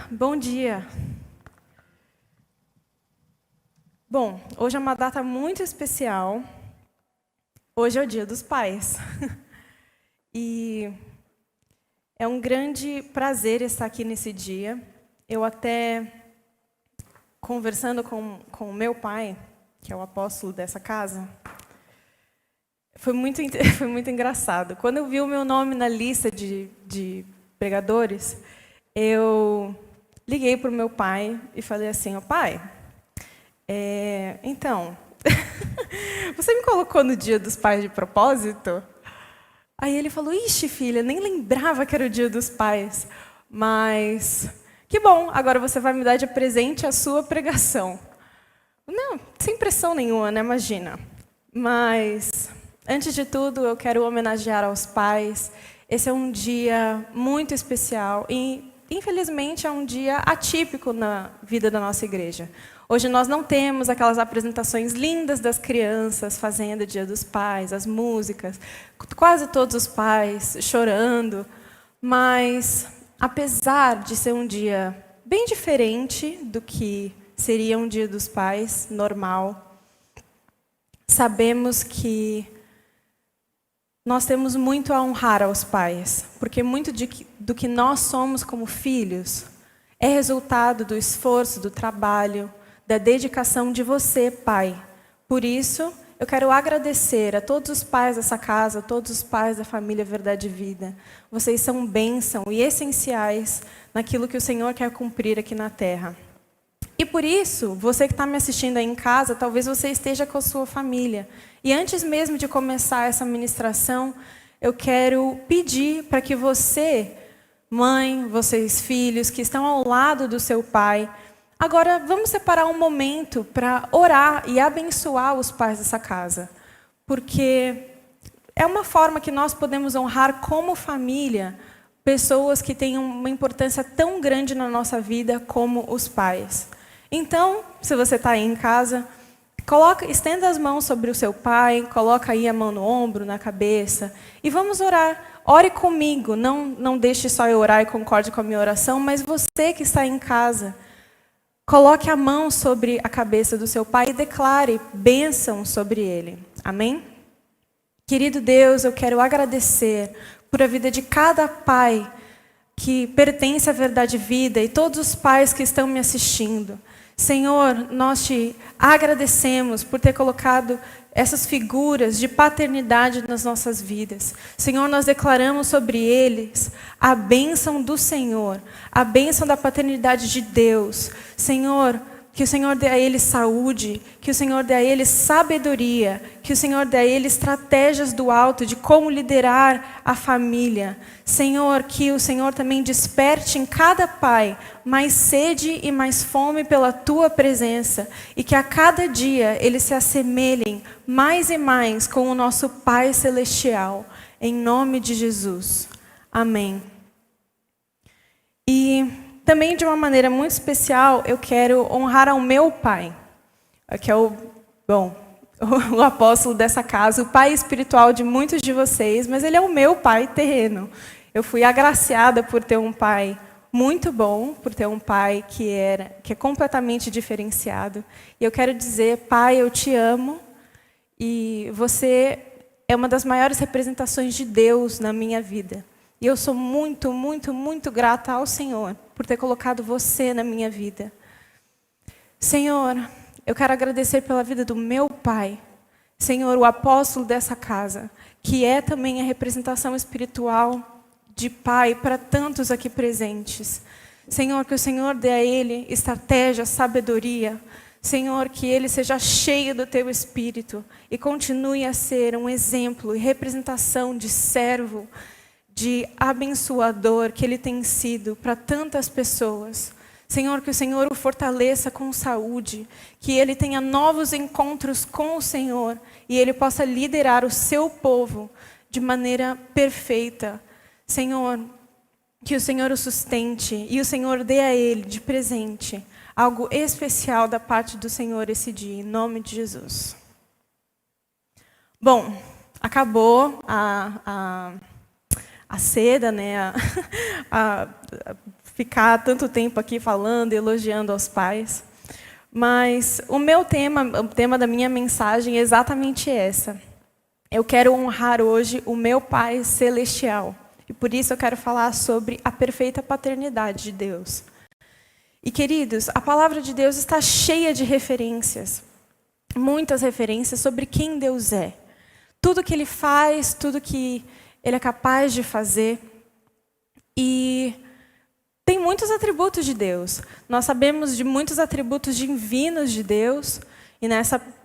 Bom dia. Bom, hoje é uma data muito especial. Hoje é o Dia dos Pais. E é um grande prazer estar aqui nesse dia. Eu até, conversando com o meu pai, que é o apóstolo dessa casa, foi muito engraçado. Quando eu vi o meu nome na lista de pregadores, eu liguei para o meu pai e falei assim: pai, então, você me colocou no Dia dos Pais de propósito? Aí ele falou: ixi, filha, nem lembrava que era o Dia dos Pais. Mas, que bom, agora você vai me dar de presente a sua pregação. Não, sem pressão nenhuma, né? Imagina. Mas, antes de tudo, eu quero homenagear aos pais. Esse é um dia muito especial e, infelizmente, é um dia atípico na vida da nossa igreja. Hoje nós não temos aquelas apresentações lindas das crianças fazendo o Dia dos Pais, as músicas, quase todos os pais chorando. Mas, apesar de ser um dia bem diferente do que seria um Dia dos Pais normal, sabemos que nós temos muito a honrar aos pais, porque muito do que nós somos como filhos é resultado do esforço, do trabalho, da dedicação de você, pai. Por isso, eu quero agradecer a todos os pais dessa casa, a todos os pais da família Verdade e Vida. Vocês são bênção e essenciais naquilo que o Senhor quer cumprir aqui na terra. E por isso, você que está me assistindo aí em casa, talvez você esteja com a sua família. E antes mesmo de começar essa ministração, eu quero pedir para que você, mãe, vocês filhos, que estão ao lado do seu pai, agora vamos separar um momento para orar e abençoar os pais dessa casa. Porque é uma forma que nós podemos honrar como família pessoas que têm uma importância tão grande na nossa vida como os pais. Então, se você está aí em casa, estenda as mãos sobre o seu pai, coloca aí a mão no ombro, na cabeça, e vamos orar. Ore comigo, não deixe só eu orar e concorde com a minha oração, mas você que está em casa, coloque a mão sobre a cabeça do seu pai e declare bênção sobre ele. Amém? Querido Deus, eu quero agradecer por a vida de cada pai que pertence à Verdade e Vida e todos os pais que estão me assistindo. Senhor, nós te agradecemos por ter colocado essas figuras de paternidade nas nossas vidas. Senhor, nós declaramos sobre eles a bênção do Senhor, a bênção da paternidade de Deus. Senhor, que o Senhor dê a eles saúde, que o Senhor dê a eles sabedoria, que o Senhor dê a eles estratégias do alto de como liderar a família. Senhor, que o Senhor também desperte em cada pai mais sede e mais fome pela Tua presença e que a cada dia eles se assemelhem mais e mais com o nosso Pai Celestial. Em nome de Jesus. Amém. E também, de uma maneira muito especial, eu quero honrar ao meu pai, que é o apóstolo dessa casa, o pai espiritual de muitos de vocês, mas ele é o meu pai terreno. Eu fui agraciada por ter um pai muito bom, por ter um pai que é completamente diferenciado. E eu quero dizer, pai, eu te amo e você é uma das maiores representações de Deus na minha vida. E eu sou muito, muito, muito grata ao Senhor por ter colocado você na minha vida. Senhor, eu quero agradecer pela vida do meu pai. Senhor, o apóstolo dessa casa, que é também a representação espiritual de pai para tantos aqui presentes. Senhor, que o Senhor dê a ele estratégia, sabedoria. Senhor, que ele seja cheio do Teu Espírito e continue a ser um exemplo e representação de servo, de abençoador que ele tem sido para tantas pessoas. Senhor, que o Senhor o fortaleça com saúde, que ele tenha novos encontros com o Senhor e ele possa liderar o seu povo de maneira perfeita. Senhor, que o Senhor o sustente e o Senhor dê a ele de presente algo especial da parte do Senhor esse dia, em nome de Jesus. Bom, acabou a seda, né? ficar tanto tempo aqui falando e elogiando aos pais. Mas o tema da minha mensagem é exatamente essa. Eu quero honrar hoje o meu Pai Celestial. E por isso eu quero falar sobre a perfeita paternidade de Deus. E, queridos, a palavra de Deus está cheia de referências. Muitas referências sobre quem Deus é. Tudo que Ele faz, tudo que Ele é capaz de fazer. E tem muitos atributos de Deus. Nós sabemos de muitos atributos divinos de Deus. E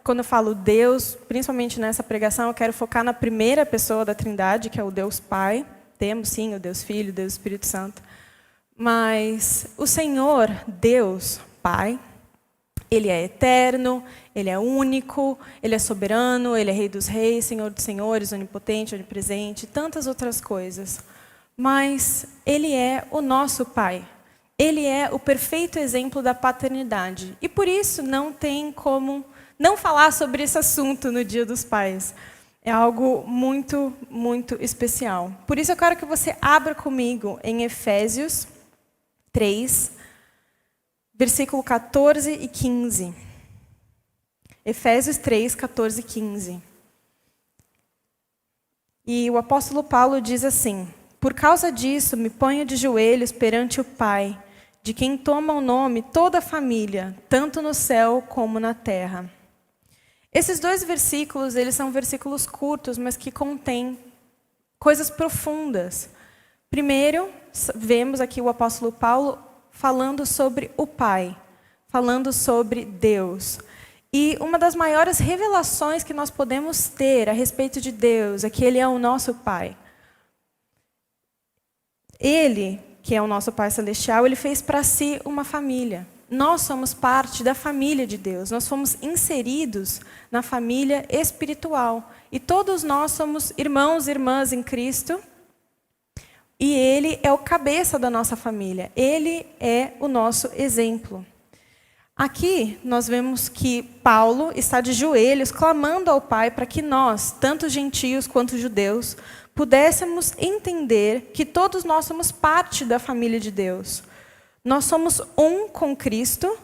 quando eu falo Deus, principalmente nessa pregação, eu quero focar na primeira pessoa da Trindade, que é o Deus Pai. Temos, sim, o Deus Filho, o Deus Espírito Santo. Mas o Senhor, Deus Pai, Ele é eterno, Ele é único, Ele é soberano, Ele é Rei dos Reis, Senhor dos Senhores, onipotente, onipresente, tantas outras coisas. Mas Ele é o nosso Pai. Ele é o perfeito exemplo da paternidade. E por isso não tem como não falar sobre esse assunto no Dia dos Pais. É algo muito, muito especial. Por isso eu quero que você abra comigo em Efésios 3, versículo 14 e 15. Efésios 3, 14 e 15. E o apóstolo Paulo diz assim: por causa disso, me ponho de joelhos perante o Pai, de quem toma o nome toda a família, tanto no céu como na terra. Esses dois versículos, eles são versículos curtos, mas que contêm coisas profundas. Primeiro, vemos aqui o apóstolo Paulo falando sobre o Pai, falando sobre Deus. E uma das maiores revelações que nós podemos ter a respeito de Deus é que Ele é o nosso Pai. Ele, que é o nosso Pai Celestial, Ele fez para si uma família. Nós somos parte da família de Deus. Nós fomos inseridos na família espiritual. E todos nós somos irmãos e irmãs em Cristo. E Ele é o cabeça da nossa família. Ele é o nosso exemplo. Aqui nós vemos que Paulo está de joelhos clamando ao Pai para que nós, tanto gentios quanto judeus, pudéssemos entender que todos nós somos parte da família de Deus. Nós somos um com Cristo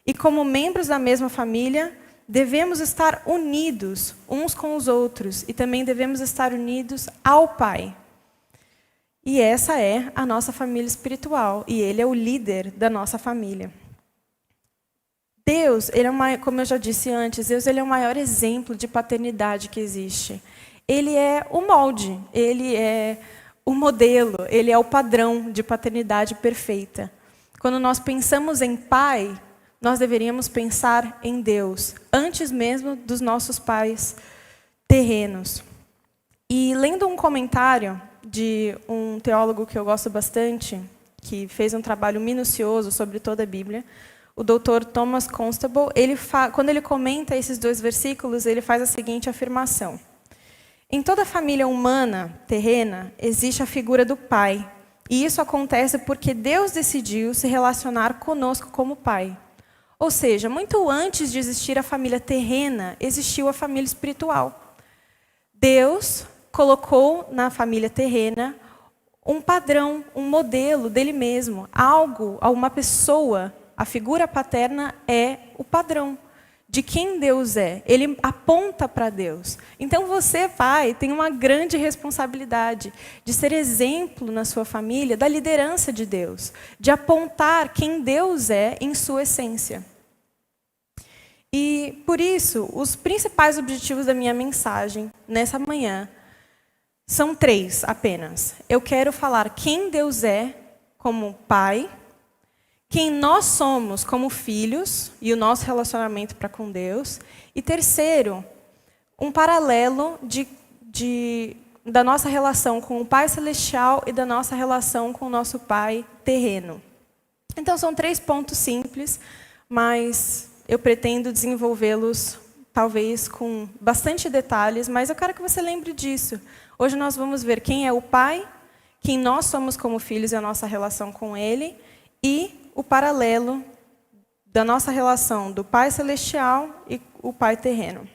e, como membros da mesma família, devemos estar unidos uns com os outros e também devemos estar unidos ao Pai. E essa é a nossa família espiritual e Ele é o líder da nossa família. Deus, como eu já disse antes, Deus ele é o maior exemplo de paternidade que existe. Ele é o molde, Ele é o modelo, Ele é o padrão de paternidade perfeita. Quando nós pensamos em pai, nós deveríamos pensar em Deus, antes mesmo dos nossos pais terrenos. E lendo um comentário de um teólogo que eu gosto bastante, que fez um trabalho minucioso sobre toda a Bíblia, o Dr. Thomas Constable, quando ele comenta esses dois versículos, ele faz a seguinte afirmação: em toda família humana, terrena, existe a figura do pai. E isso acontece porque Deus decidiu se relacionar conosco como pai. Ou seja, muito antes de existir a família terrena, existiu a família espiritual. Deus colocou na família terrena um padrão, um modelo dele mesmo, uma pessoa. A figura paterna é o padrão de quem Deus é. Ele aponta para Deus. Então você, pai, tem uma grande responsabilidade de ser exemplo na sua família da liderança de Deus, de apontar quem Deus é em sua essência. E, por isso, os principais objetivos da minha mensagem nessa manhã são 3 apenas. Eu quero falar quem Deus é como pai, quem nós somos como filhos e o nosso relacionamento para com Deus. E terceiro, um paralelo da nossa relação com o Pai Celestial e da nossa relação com o nosso Pai terreno. Então, são 3 pontos simples, mas eu pretendo desenvolvê-los talvez com bastante detalhes, mas eu quero que você lembre disso. Hoje nós vamos ver quem é o Pai, quem nós somos como filhos e a nossa relação com Ele, e o paralelo da nossa relação do Pai Celestial e o Pai terreno.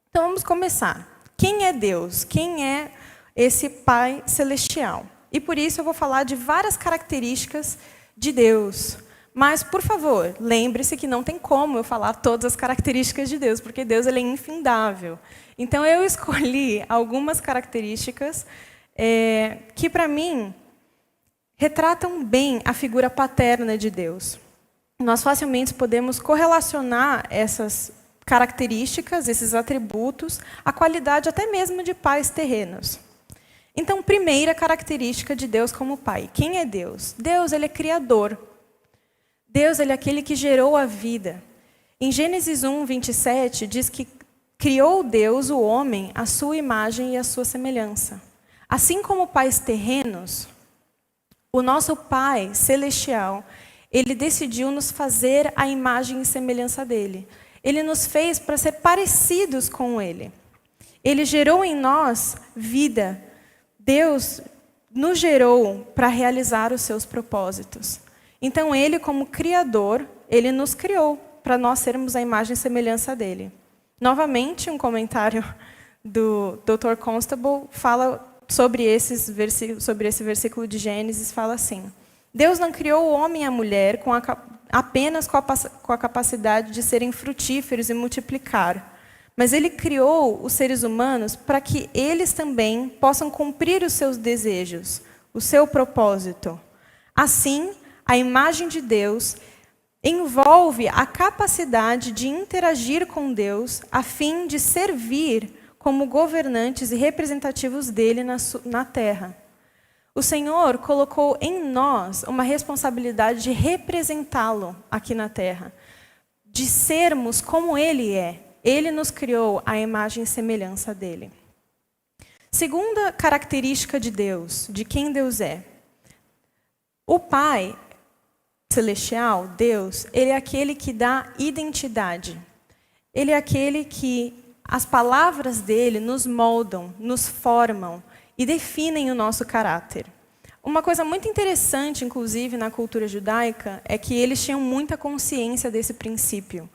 Então vamos começar. Quem é Deus? Quem é esse Pai Celestial? E por isso eu vou falar de várias características de Deus. Mas, por favor, lembre-se que não tem como eu falar todas as características de Deus, porque Deus ele é infindável. Então, eu escolhi algumas características que, para mim, retratam bem a figura paterna de Deus. Nós facilmente podemos correlacionar essas características, esses atributos, à qualidade até mesmo de pais terrenos. Então, primeira característica de Deus como pai. Quem é Deus? Deus ele é criador. Deus ele é aquele que gerou a vida. Em Gênesis 1, 27, diz que criou Deus o homem à sua imagem e à sua semelhança. Assim como pais terrenos, o nosso Pai celestial, ele decidiu nos fazer a imagem e semelhança dele. Ele nos fez para ser parecidos com ele. Ele gerou em nós vida. Deus nos gerou para realizar os seus propósitos. Então, ele, como Criador, ele nos criou para nós sermos a imagem e semelhança dele. Novamente, um comentário do Dr. Constable fala sobre esse versículo de Gênesis, fala assim: Deus não criou o homem e a mulher apenas com a capacidade de serem frutíferos e multiplicar, mas ele criou os seres humanos para que eles também possam cumprir os seus desejos, o seu propósito. Assim, a imagem de Deus envolve a capacidade de interagir com Deus a fim de servir como governantes e representativos dele na terra. O Senhor colocou em nós uma responsabilidade de representá-lo aqui na terra, de sermos como ele é. Ele nos criou à imagem e semelhança dele. Segunda característica de Deus, de quem Deus é. O Pai celestial, Deus, ele é aquele que dá identidade. Ele é aquele que as palavras dele nos moldam, nos formam e definem o nosso caráter. Uma coisa muito interessante, inclusive, na cultura judaica, é que eles tinham muita consciência desse princípio.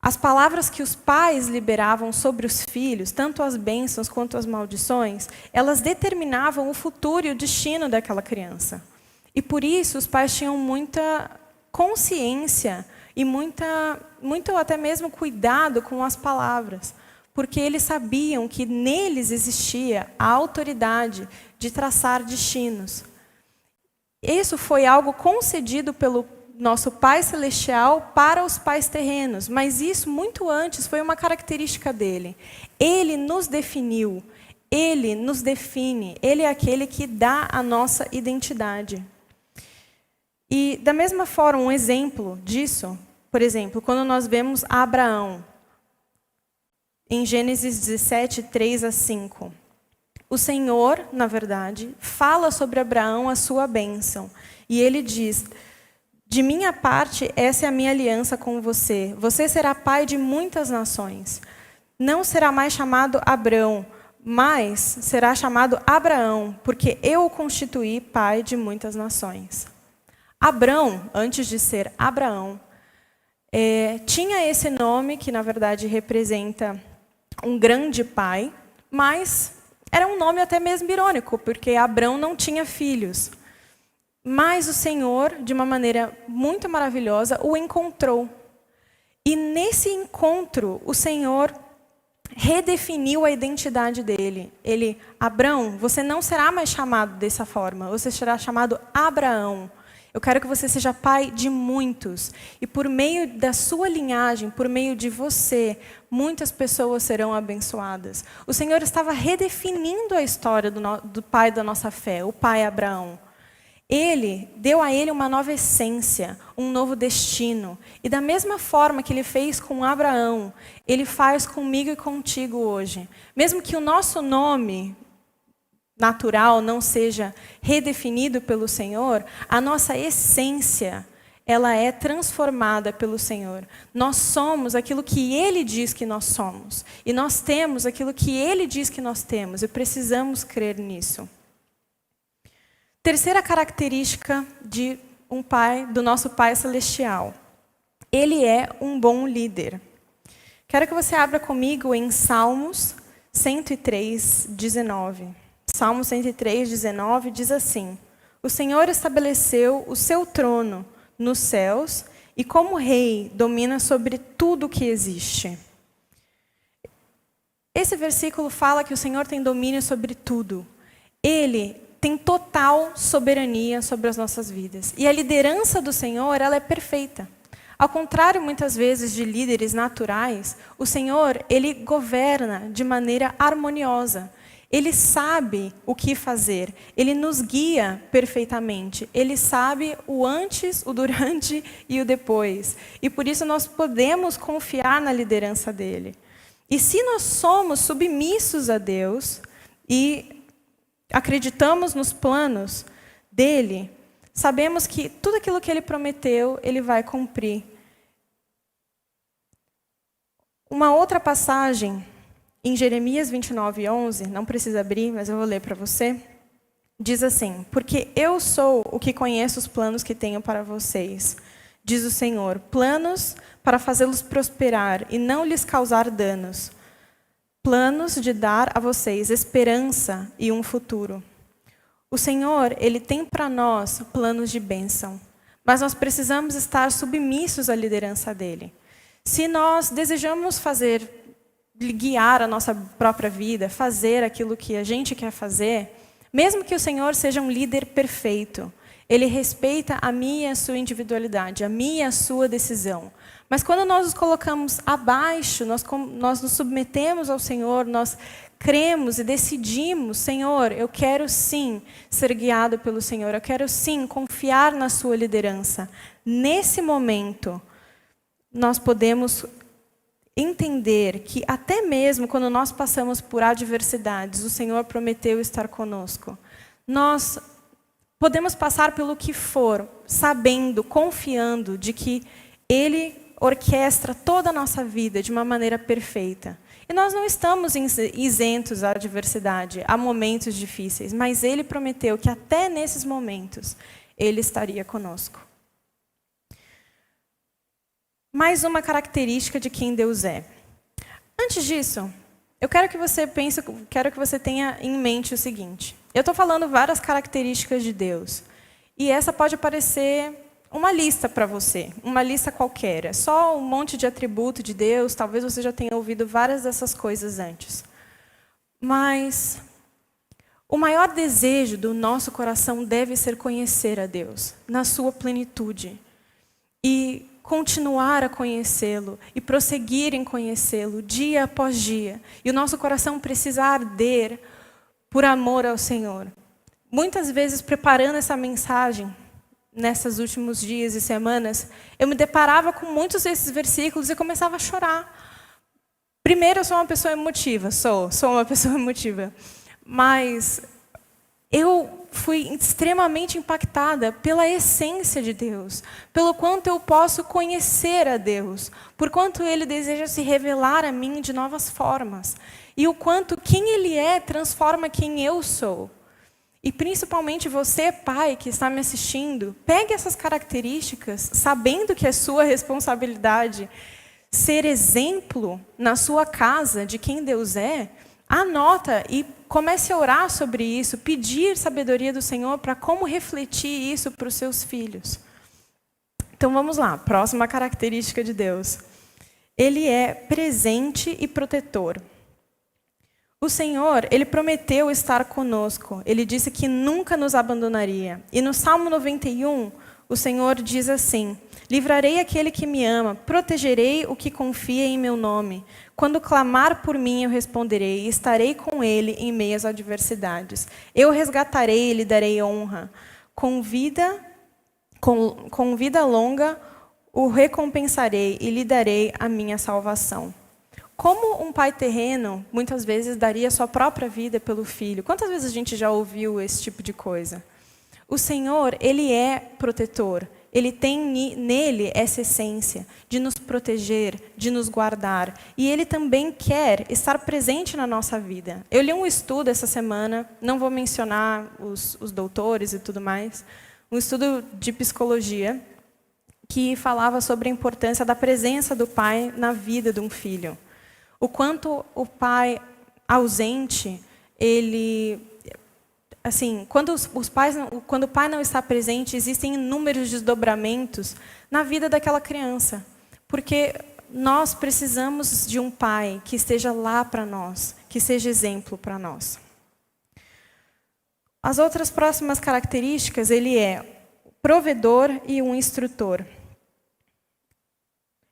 As palavras que os pais liberavam sobre os filhos, tanto as bênçãos quanto as maldições, elas determinavam o futuro e o destino daquela criança. E por isso os pais tinham muita consciência e muito até mesmo cuidado com as palavras, porque eles sabiam que neles existia a autoridade de traçar destinos. Isso foi algo concedido pelo nosso Pai Celestial para os pais terrenos, mas isso muito antes foi uma característica dele. Ele nos definiu, ele nos define, ele é aquele que dá a nossa identidade. E, da mesma forma, um exemplo disso, por exemplo, quando nós vemos Abraão, em Gênesis 17, 3 a 5. O Senhor, na verdade, fala sobre Abraão a sua bênção. E ele diz: de minha parte, essa é a minha aliança com você. Você será pai de muitas nações. Não será mais chamado Abrão, mas será chamado Abraão, porque eu o constituí pai de muitas nações. Abrão, antes de ser Abraão, tinha esse nome que, na verdade, representa um grande pai, mas era um nome até mesmo irônico, porque Abrão não tinha filhos. Mas o Senhor, de uma maneira muito maravilhosa, o encontrou. E nesse encontro, o Senhor redefiniu a identidade dele. Abrão, você não será mais chamado dessa forma, você será chamado Abraão. Eu quero que você seja pai de muitos. E por meio da sua linhagem, por meio de você, muitas pessoas serão abençoadas. O Senhor estava redefinindo a história do pai da nossa fé, o pai Abraão. Ele deu a ele uma nova essência, um novo destino. E da mesma forma que ele fez com Abraão, ele faz comigo e contigo hoje. Mesmo que o nosso nome natural não seja redefinido pelo Senhor, a nossa essência, ela é transformada pelo Senhor. Nós somos aquilo que Ele diz que nós somos. E nós temos aquilo que Ele diz que nós temos. E precisamos crer nisso. Terceira característica de do nosso Pai Celestial. Ele é um bom líder. Quero que você abra comigo em Salmos 103, 19. Salmo 103, 19 diz assim: O Senhor estabeleceu o seu trono nos céus e, como rei, domina sobre tudo que existe. Esse versículo fala que o Senhor tem domínio sobre tudo. Ele tem total soberania sobre as nossas vidas. E a liderança do Senhor, ela é perfeita. Ao contrário, muitas vezes, de líderes naturais, o Senhor, ele governa de maneira harmoniosa. Ele sabe o que fazer. Ele nos guia perfeitamente. Ele sabe o antes, o durante e o depois. E por isso nós podemos confiar na liderança dele. E se nós somos submissos a Deus e acreditamos nos planos dele, sabemos que tudo aquilo que ele prometeu, ele vai cumprir. Uma outra passagem, em Jeremias 29:11, não precisa abrir, mas eu vou ler para você, diz assim: porque eu sou o que conheço os planos que tenho para vocês, diz o Senhor, planos para fazê-los prosperar e não lhes causar danos, planos de dar a vocês esperança e um futuro. O Senhor, ele tem para nós planos de bênção, mas nós precisamos estar submissos à liderança dele. Se nós desejamos guiar a nossa própria vida, fazer aquilo que a gente quer fazer, mesmo que o Senhor seja um líder perfeito, ele respeita a minha e a sua individualidade, a minha e a sua decisão. Mas quando nós nos colocamos abaixo, nós nos submetemos ao Senhor, nós cremos e decidimos, Senhor, eu quero sim ser guiado pelo Senhor, eu quero sim confiar na sua liderança. Nesse momento, nós podemos entender que até mesmo quando nós passamos por adversidades, o Senhor prometeu estar conosco. Nós podemos passar pelo que for, sabendo, confiando de que Ele orquestra toda a nossa vida de uma maneira perfeita. E nós não estamos isentos à adversidade, a momentos difíceis, mas Ele prometeu que até nesses momentos Ele estaria conosco. Mais uma característica de quem Deus é. Antes disso, eu quero que você tenha em mente o seguinte. Eu estou falando várias características de Deus. E essa pode parecer uma lista para você, uma lista qualquer. É só um monte de atributo de Deus, talvez você já tenha ouvido várias dessas coisas antes. Mas o maior desejo do nosso coração deve ser conhecer a Deus, na sua plenitude. E continuar a conhecê-lo e prosseguir em conhecê-lo dia após dia. E o nosso coração precisa arder por amor ao Senhor. Muitas vezes, preparando essa mensagem, nesses últimos dias e semanas, eu me deparava com muitos desses versículos e começava a chorar. Primeiro, eu sou uma pessoa emotiva, sou uma pessoa emotiva. Mas eu fui extremamente impactada pela essência de Deus, pelo quanto eu posso conhecer a Deus, por quanto Ele deseja se revelar a mim de novas formas, e o quanto quem Ele é transforma quem eu sou. E principalmente você, pai, que está me assistindo, pegue essas características, sabendo que é sua responsabilidade ser exemplo na sua casa de quem Deus é, anota e comece a orar sobre isso, pedir sabedoria do Senhor para como refletir isso para os seus filhos. Então vamos lá, próxima característica de Deus. Ele é presente e protetor. O Senhor, Ele prometeu estar conosco. Ele disse que nunca nos abandonaria. E no Salmo 91, o Senhor diz assim: livrarei aquele que me ama, protegerei o que confia em meu nome. Quando clamar por mim, eu responderei, e estarei com ele em meio às adversidades. Eu resgatarei e lhe darei honra. Com vida longa, o recompensarei e lhe darei a minha salvação. Como um pai terreno, muitas vezes, daria sua própria vida pelo filho. Quantas vezes a gente já ouviu esse tipo de coisa? O Senhor, Ele é protetor. Ele tem nele essa essência de nos proteger, de nos guardar. E Ele também quer estar presente na nossa vida. Eu li um estudo essa semana, não vou mencionar os doutores e tudo mais, um estudo de psicologia que falava sobre a importância da presença do pai na vida de um filho. O quanto o pai ausente, assim, quando quando o pai não está presente, existem inúmeros desdobramentos na vida daquela criança. Porque nós precisamos de um pai que esteja lá para nós, que seja exemplo para nós. As outras próximas características, ele é provedor e um instrutor.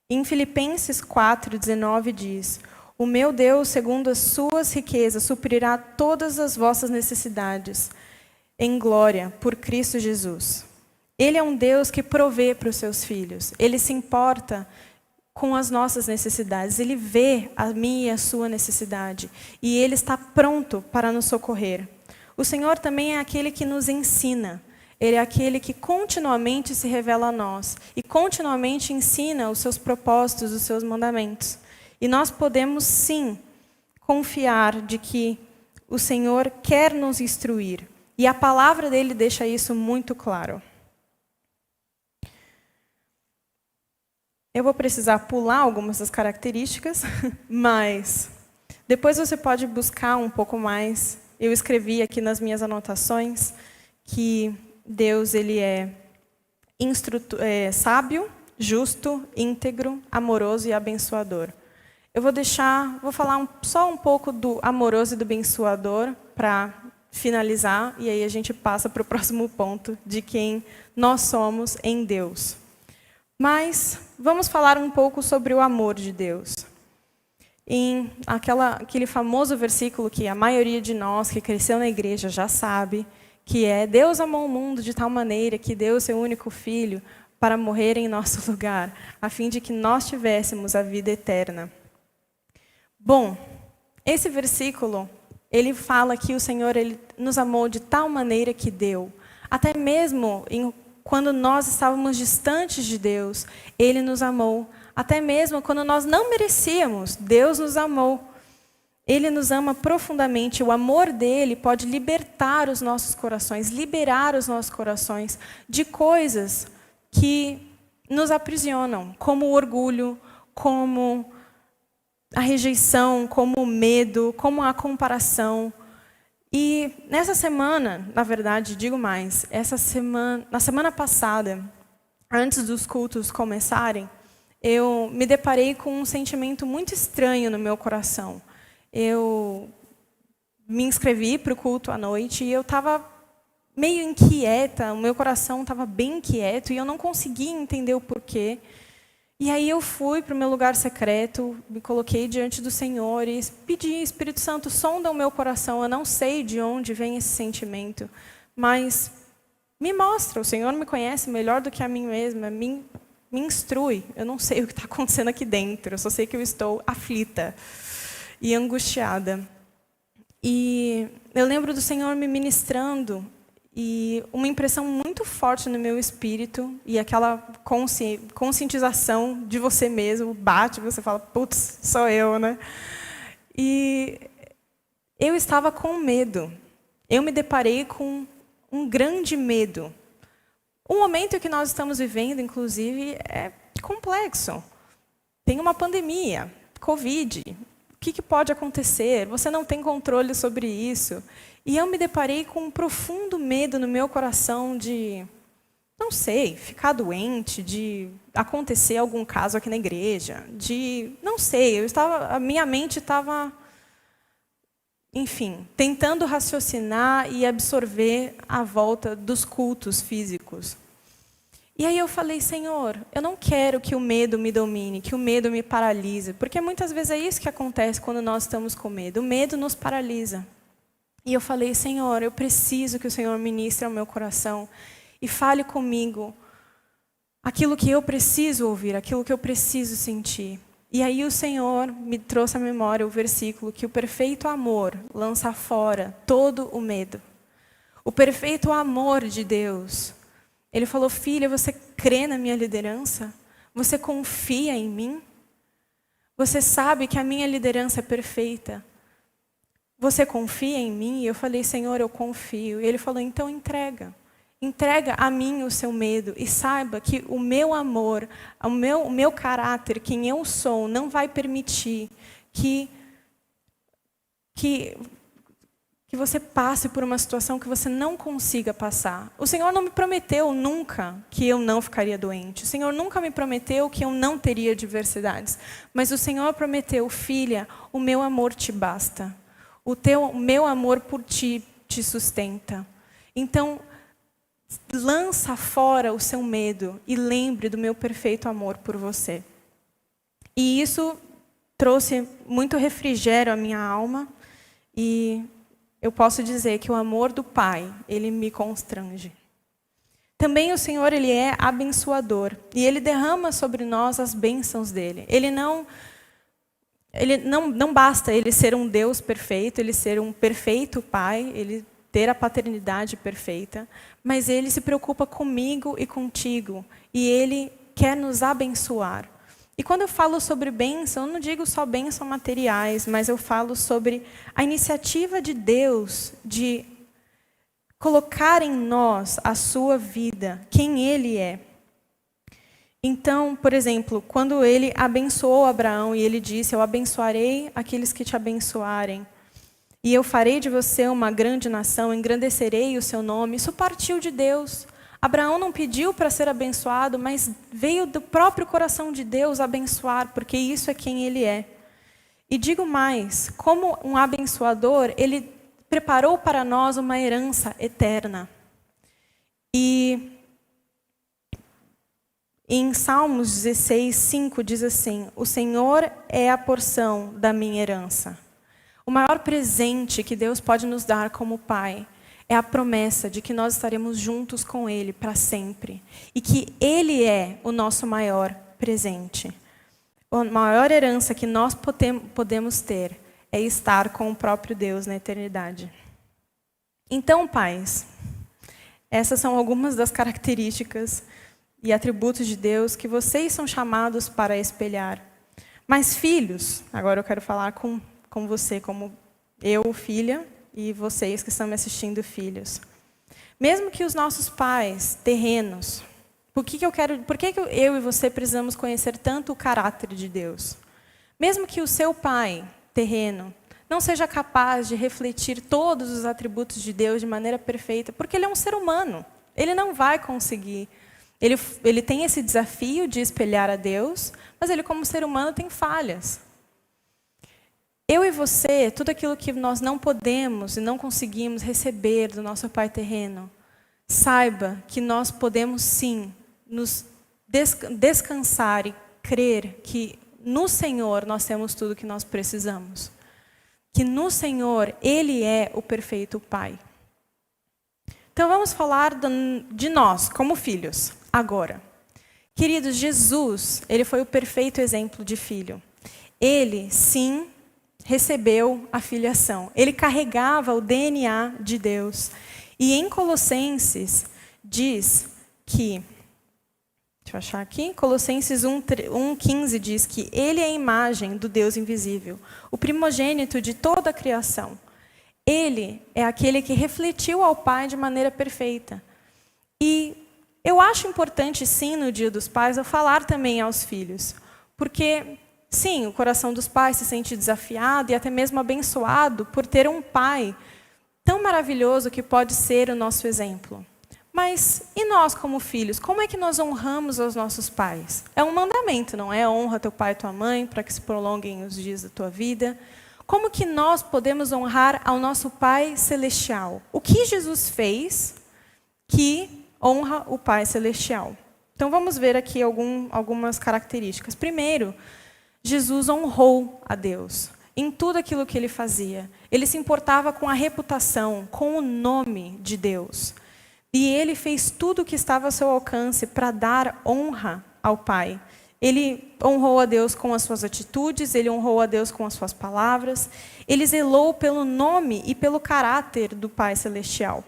Em Filipenses 4:19 diz: o meu Deus, segundo as suas riquezas, suprirá todas as vossas necessidades em glória por Cristo Jesus. Ele é um Deus que provê para os seus filhos. Ele se importa com as nossas necessidades. Ele vê a minha e a sua necessidade. E Ele está pronto para nos socorrer. O Senhor também é aquele que nos ensina. Ele é aquele que continuamente se revela a nós. E continuamente ensina os seus propósitos, os seus mandamentos. E nós podemos, sim, confiar de que o Senhor quer nos instruir. E a palavra dele deixa isso muito claro. Eu vou precisar pular algumas das características, mas depois você pode buscar um pouco mais. Eu escrevi aqui nas minhas anotações que Deus ele é sábio, justo, íntegro, amoroso e abençoador. Eu vou falar só um pouco do amoroso e do abençoador para finalizar, e aí a gente passa para o próximo ponto de quem nós somos em Deus. Mas vamos falar um pouco sobre o amor de Deus. Em aquele famoso versículo que a maioria de nós que cresceu na igreja já sabe, que é: Deus amou o mundo de tal maneira que deu o seu único filho para morrer em nosso lugar, a fim de que nós tivéssemos a vida eterna. Bom, esse versículo, ele fala que o Senhor ele nos amou de tal maneira que deu. Até mesmo quando nós estávamos distantes de Deus, Ele nos amou. Até mesmo quando nós não merecíamos, Deus nos amou. Ele nos ama profundamente. O amor dele pode libertar os nossos corações, liberar os nossos corações de coisas que nos aprisionam, como o orgulho, como a rejeição, como o medo, como a comparação. E nessa semana, na verdade, digo mais, na semana passada, antes dos cultos começarem, eu me deparei com um sentimento muito estranho no meu coração. Eu me inscrevi para o culto à noite e eu estava meio inquieta, o meu coração estava bem inquieto e eu não conseguia entender o porquê. E aí eu fui para o meu lugar secreto, me coloquei diante do Senhor e pedi: Espírito Santo, sonda o meu coração. Eu não sei de onde vem esse sentimento, mas me mostra. O Senhor me conhece melhor do que a mim mesma, me instrui. Eu não sei o que está acontecendo aqui dentro, eu só sei que eu estou aflita e angustiada. E eu lembro do Senhor me ministrando e uma impressão muito forte no meu espírito e aquela conscientização de você mesmo bate, você fala: putz, sou eu, né? E eu estava com medo. Eu me deparei com um grande medo. O momento que nós estamos vivendo, inclusive, é complexo. Tem uma pandemia, Covid. O que pode acontecer? Você não tem controle sobre isso. E eu me deparei com um profundo medo no meu coração de, não sei, ficar doente, de acontecer algum caso aqui na igreja, não sei, a minha mente estava, enfim, tentando raciocinar e absorver a volta dos cultos físicos. E aí eu falei: Senhor, eu não quero que o medo me domine, que o medo me paralise, porque muitas vezes é isso que acontece quando nós estamos com medo. O medo nos paralisa. E eu falei: Senhor, eu preciso que o Senhor ministre ao meu coração e fale comigo aquilo que eu preciso ouvir, aquilo que eu preciso sentir. E aí o Senhor me trouxe à memória o versículo que o perfeito amor lança fora todo o medo. O perfeito amor de Deus. Ele falou: filha, você crê na minha liderança? Você confia em mim? Você sabe que a minha liderança é perfeita? Você confia em mim? E eu falei: Senhor, eu confio. E ele falou: então entrega. Entrega a mim o seu medo e saiba que o meu amor, o meu caráter, quem eu sou, não vai permitir que que você passe por uma situação que você não consiga passar. O Senhor não me prometeu nunca que eu não ficaria doente. O Senhor nunca me prometeu que eu não teria adversidades. Mas o Senhor prometeu, filha, o meu amor te basta. O meu amor por ti te sustenta. Então, lança fora o seu medo e lembre do meu perfeito amor por você. E isso trouxe muito refrigério à minha alma e eu posso dizer que o amor do Pai, ele me constrange. Também o Senhor, ele é abençoador. E ele derrama sobre nós as bênçãos dele. Ele não basta ele ser um Deus perfeito, ele ser um perfeito Pai, ele ter a paternidade perfeita. Mas ele se preocupa comigo e contigo. E ele quer nos abençoar. E quando eu falo sobre bênção, eu não digo só bênção materiais, mas eu falo sobre a iniciativa de Deus de colocar em nós a sua vida, quem Ele é. Então, por exemplo, quando Ele abençoou Abraão e Ele disse, eu abençoarei aqueles que te abençoarem, e eu farei de você uma grande nação, engrandecerei o seu nome, isso partiu de Deus. Abraão não pediu para ser abençoado, mas veio do próprio coração de Deus abençoar, porque isso é quem Ele é. E digo mais, como um abençoador, Ele preparou para nós uma herança eterna. E em Salmos 16, 5 diz assim, o Senhor é a porção da minha herança. O maior presente que Deus pode nos dar como Pai é a promessa de que nós estaremos juntos com Ele para sempre. E que Ele é o nosso maior presente. A maior herança que nós podemos ter é estar com o próprio Deus na eternidade. Então, pais, essas são algumas das características e atributos de Deus que vocês são chamados para espelhar. Mas filhos, agora eu quero falar com você como eu, filha, e vocês que estão me assistindo, filhos. Mesmo que os nossos pais terrenos, por que eu e você precisamos conhecer tanto o caráter de Deus? Mesmo que o seu pai terreno não seja capaz de refletir todos os atributos de Deus de maneira perfeita, porque ele é um ser humano, ele não vai conseguir. Ele tem esse desafio de espelhar a Deus, mas ele como ser humano tem falhas. Eu e você, tudo aquilo que nós não podemos e não conseguimos receber do nosso Pai terreno, saiba que nós podemos sim nos descansar e crer que no Senhor nós temos tudo o que nós precisamos. Que no Senhor Ele é o perfeito Pai. Então vamos falar de nós como filhos agora. Queridos, Jesus, Ele foi o perfeito exemplo de filho. Ele, sim, recebeu a filiação. Ele carregava o DNA de Deus. E em Colossenses diz que, deixa eu achar aqui, Colossenses 1:15 diz que Ele é a imagem do Deus invisível, o primogênito de toda a criação. Ele é aquele que refletiu ao Pai de maneira perfeita. E eu acho importante, sim, no Dia dos Pais, eu falar também aos filhos, porque sim, o coração dos pais se sente desafiado e até mesmo abençoado por ter um pai tão maravilhoso que pode ser o nosso exemplo. Mas e nós como filhos, como é que nós honramos os nossos pais? É um mandamento, não é? Honra teu pai e tua mãe para que se prolonguem os dias da tua vida. Como que nós podemos honrar ao nosso Pai Celestial? O que Jesus fez que honra o Pai Celestial? Então vamos ver aqui algumas características. Primeiro, Jesus honrou a Deus em tudo aquilo que ele fazia. Ele se importava com a reputação, com o nome de Deus. E ele fez tudo o que estava ao seu alcance para dar honra ao Pai. Ele honrou a Deus com as suas atitudes, ele honrou a Deus com as suas palavras. Ele zelou pelo nome e pelo caráter do Pai Celestial.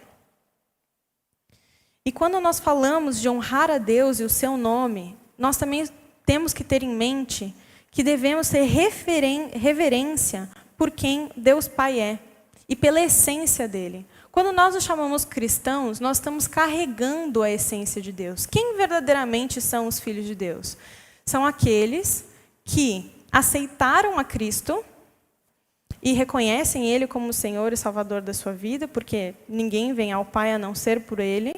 E quando nós falamos de honrar a Deus e o seu nome, nós também temos que ter em mente que devemos ter reverência por quem Deus Pai é e pela essência dele. Quando nós nos chamamos cristãos, nós estamos carregando a essência de Deus. Quem verdadeiramente são os filhos de Deus? São aqueles que aceitaram a Cristo e reconhecem Ele como o Senhor e Salvador da sua vida, porque ninguém vem ao Pai a não ser por Ele.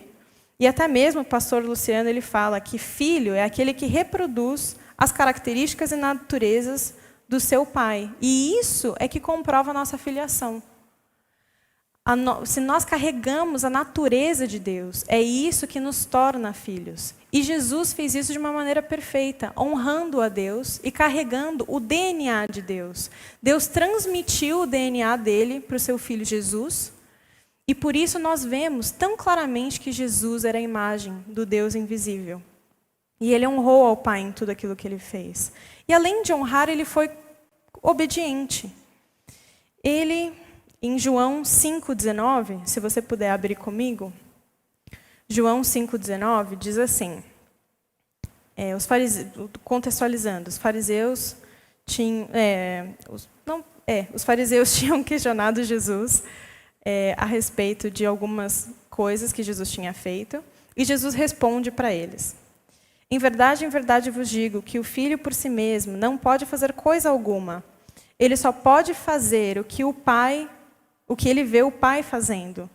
E até mesmo o pastor Luciano ele fala que filho é aquele que reproduz as características e naturezas do seu pai. E isso é que comprova a nossa filiação. Se nós carregamos a natureza de Deus, é isso que nos torna filhos. E Jesus fez isso de uma maneira perfeita, honrando a Deus e carregando o DNA de Deus. Deus transmitiu o DNA dele para o seu filho Jesus, e por isso nós vemos tão claramente que Jesus era a imagem do Deus invisível. E ele honrou ao Pai em tudo aquilo que ele fez. E além de honrar, ele foi obediente. Ele, em João 5,19, se você puder abrir comigo, João 5,19 diz assim, contextualizando, os fariseus tinham questionado Jesus a respeito de algumas coisas que Jesus tinha feito, e Jesus responde para eles. Em verdade vos digo que o filho por si mesmo não pode fazer coisa alguma. Ele só pode fazer o que ele vê o pai fazendo.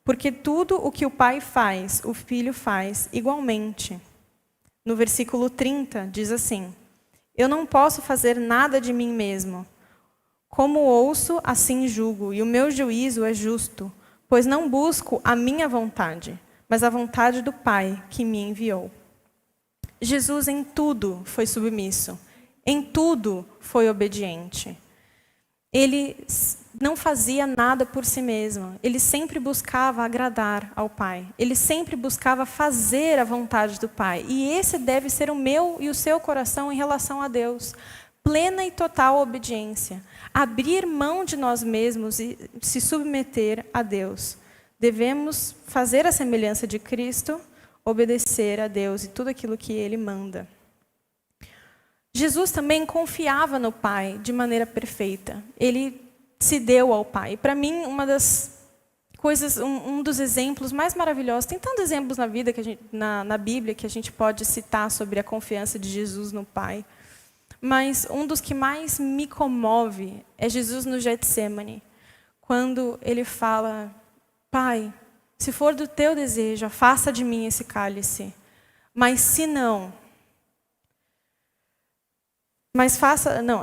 Porque tudo o que o pai faz, o filho faz igualmente. No versículo 30 diz assim: eu não posso fazer nada de mim mesmo. Como ouço, assim julgo, e o meu juízo é justo, pois não busco a minha vontade, mas a vontade do Pai que me enviou. Jesus em tudo foi submisso, em tudo foi obediente. Ele não fazia nada por si mesmo, ele sempre buscava agradar ao Pai, ele sempre buscava fazer a vontade do Pai. E esse deve ser o meu e o seu coração em relação a Deus. Plena e total obediência, abrir mão de nós mesmos e se submeter a Deus. Devemos fazer a semelhança de Cristo, obedecer a Deus e tudo aquilo que Ele manda. Jesus também confiava no Pai de maneira perfeita. Ele se deu ao Pai. Para mim, uma das coisas, um dos exemplos mais maravilhosos, tem tantos exemplos na vida, na Bíblia, que a gente pode citar sobre a confiança de Jesus no Pai. Mas um dos que mais me comove é Jesus no Getsemane, quando ele fala: Pai, se for do teu desejo, afasta de mim esse cálice. Mas se não,